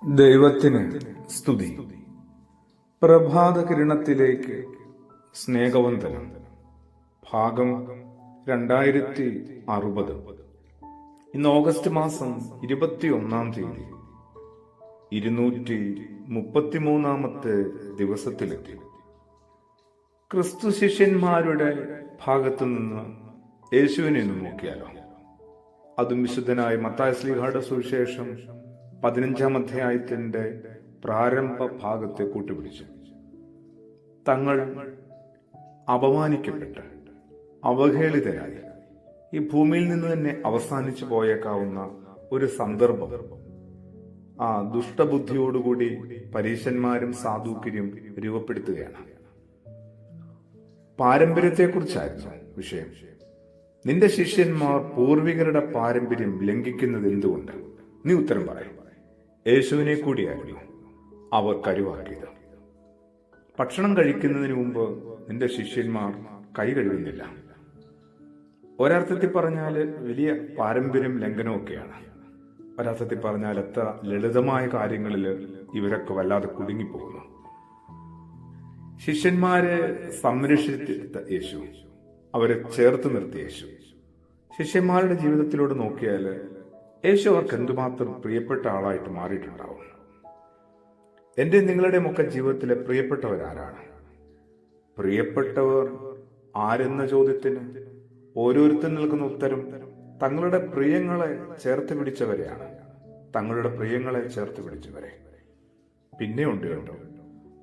ദൈവത്തിന് സ്തുതി. പ്രഭാത കിരണത്തിലേക്ക് സ്നേഹവന്ദനം. ഭാഗം 2060. ഇന്ന് ഓഗസ്റ്റ് മാസം 21-ാം തീയതി 233-ാമത്തെ ദിവസത്തിലെത്തി. ക്രിസ്തു ശിഷ്യന്മാരുടെ ഭാഗത്തുനിന്ന് യേശുവിനെ നോക്കിയാലോ? അതും വിശുദ്ധനായ മത്തായി ശ്ലീഹായുടെ സുവിശേഷം 15-ാം അധ്യായത്തിന്റെ പ്രാരംഭ ഭാഗത്തെ കൂട്ടുപിടിച്ചു. തങ്ങൾ അപമാനിക്കപ്പെട്ട് അവഹേളിതരായി ഈ ഭൂമിയിൽ നിന്ന് തന്നെ അവസാനിച്ചു പോയേക്കാവുന്ന ഒരു സന്ദർഭം ആ ദുഷ്ടബുദ്ധിയോടുകൂടി പരീശന്മാരും സാദൂക്യരും രൂപപ്പെടുത്തുകയാണ്. പാരമ്പര്യത്തെക്കുറിച്ചായിരുന്നു വിഷയം. നിന്റെ ശിഷ്യന്മാർ പൂർവികരുടെ പാരമ്പര്യം ലംഘിക്കുന്നത് എന്തുകൊണ്ട്? നീ ഉത്തരം പറയും. യേശുവിനെ കൂടിയായിരുന്നു അവർ കരുവാക്കിയത്. ഭക്ഷണം കഴിക്കുന്നതിന് മുമ്പ് നിന്റെ ശിഷ്യന്മാർ കൈ കഴുകുന്നില്ല. ഒരർത്ഥത്തിൽ പറഞ്ഞാൽ വലിയ പാരമ്പര്യം ലംഘനമൊക്കെയാണ്. ഒരർത്ഥത്തിൽ പറഞ്ഞാൽ എത്ര ലളിതമായ കാര്യങ്ങളിൽ ഇവരൊക്കെ വല്ലാതെ കുടുങ്ങിപ്പോകുന്നു. ശിഷ്യന്മാരെ സംരക്ഷിച്ചെടുത്ത യേശു, അവരെ ചേർത്ത് നിർത്തിയ യേശു, ശിഷ്യന്മാരുടെ ജീവിതത്തിലൂടെ നോക്കിയാൽ യേശു അവർക്ക് എന്തുമാത്രം പ്രിയപ്പെട്ട ആളായിട്ട് മാറിയിട്ടുണ്ടാവും. എൻ്റെ നിങ്ങളുടെയും ഒക്കെ ജീവിതത്തിലെ പ്രിയപ്പെട്ടവരാരാണ്? പ്രിയപ്പെട്ടവർ ആരെന്ന ചോദ്യത്തിന് ഓരോരുത്തർ നൽകുന്ന ഉത്തരം തങ്ങളുടെ പ്രിയങ്ങളെ ചേർത്ത് പിടിച്ചവരെയാണ്. തങ്ങളുടെ പ്രിയങ്ങളെ ചേർത്ത് പിടിച്ചവരെ. പിന്നെ ഉണ്ട് കേട്ടോ,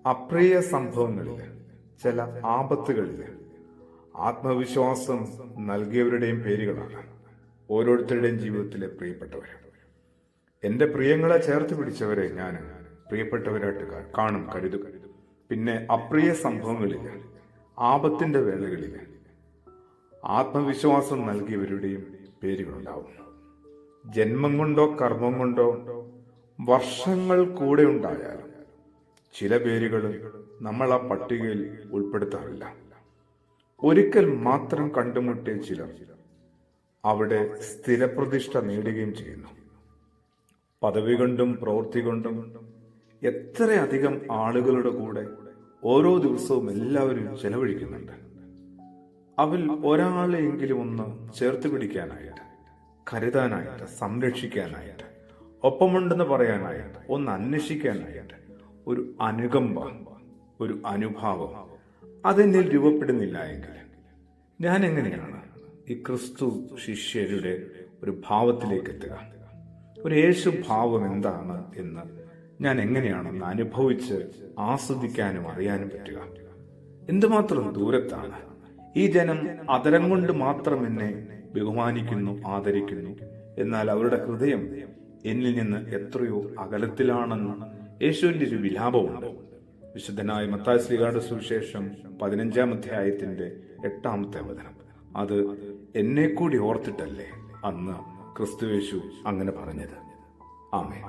അപ്രിയ സംഭവങ്ങളിൽ, ചില ആപത്തുകളിൽ ആത്മവിശ്വാസം നൽകിയവരുടെയും പേരുകളാണ് ഓരോരുത്തരുടെയും ജീവിതത്തിലെ പ്രിയപ്പെട്ടവർ. എൻ്റെ പ്രിയങ്ങളെ ചേർത്ത് പിടിച്ചവരെ ഞാൻ പ്രിയപ്പെട്ടവരായിട്ട് കാണും, കരുതും. പിന്നെ അപ്രിയ സംഭവങ്ങളിൽ, ആപത്തിന്റെ വേളകളിൽ ആത്മവിശ്വാസം നൽകിയവരുടെയും പേരുകളുണ്ടാവും. ജന്മം കൊണ്ടോ കർമ്മം കൊണ്ടോ വർഷങ്ങൾ കൂടെ ഉണ്ടായാലും ചില പേരുകൾ നമ്മൾ ആ പട്ടികയിൽ ഉൾപ്പെടുത്താറില്ല. ഒരിക്കൽ മാത്രം കണ്ടുമുട്ടിയ ചിലർ അവിടെ സ്ഥിരപ്രതിഷ്ഠ നേടുകയും ചെയ്യുന്നു. പദവി കൊണ്ടും പ്രവൃത്തി കൊണ്ടും എത്രയധികം ആളുകളുടെ കൂടെ ഓരോ ദിവസവും എല്ലാവരും ചെലവഴിക്കുന്നുണ്ട്. അവൽ ഒരാളെയെങ്കിലും ഒന്ന് ചേർത്ത് പിടിക്കാനായിട്ട്, കരുതാനായിട്ട്, സംരക്ഷിക്കാനായിട്ട്, ഒപ്പമുണ്ടെന്ന് പറയാനായിട്ട്, ഒന്ന് അന്വേഷിക്കാനായിട്ട് ഒരു അനുകമ്പ, ഒരു അനുഭാവം അതെന്നിൽ രൂപപ്പെടുന്നില്ല എങ്കിൽ ഞാൻ എങ്ങനെയാണ് ഈ ക്രിസ്തു ശിഷ്യരുടെ ഒരു ഭാവത്തിലേക്ക് എത്തുക? ഒരു യേശു ഭാവം എന്താണ് എന്ന് ഞാൻ എങ്ങനെയാണെന്ന് അനുഭവിച്ച് ആസ്വദിക്കാനും അറിയാനും പറ്റുക? എന്തുമാത്രം ദൂരത്താണ് ഈ ജനം അതരം കൊണ്ട് മാത്രം എന്നെ ബഹുമാനിക്കുന്നു, ആദരിക്കുന്നു, എന്നാൽ അവരുടെ ഹൃദയം എന്നിൽ നിന്ന് എത്രയോ അകലത്തിലാണെന്ന് യേശുവിന്റെ ഒരു വിലാപമുണ്ട്. വിശുദ്ധനായ മത്തായി ശ്ലീഹായുടെ സുവിശേഷം 15-ാം അധ്യായത്തിന്റെ 8-ാമത്തെ വചനം. അത് എന്നെ കൂടി ഓർത്തിട്ടല്ലേ അന്ന് ക്രിസ്തുയേശു അങ്ങനെ പറഞ്ഞത്. ആമേൻ.